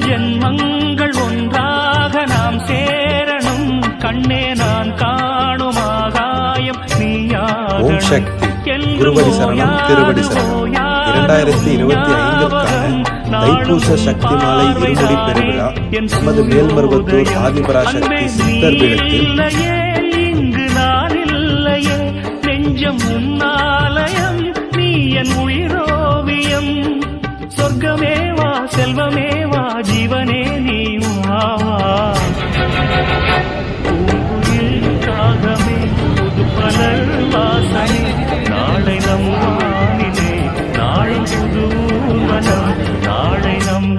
ஜென்மங்கள் ஒன்றாக நாம் சேரணும் கண்ணே நான் காணும் ஆகாயம் ஓம் சக்தி குருவடி சரணம் திருவடி சரணம் 2025ற்கான தைப்பூச சக்தி மாலை இருமுடி பெருவிழா நமது மேல்மருவத்தூர் ஆதிபராசக்தி சித்தர் பீடத்தில் இங்கு நான் இல்லையே நெஞ்சம் உன்னாலயம் நீ என் உயிரோவியம் சொர்க்கமேவா செல்வமேவா ஜீவனே நீ வாவா பூங்குயில்காகமே புது பலர் வாசனை நாளை நம் வானிலே நாளை புது மனம் நாளை நம்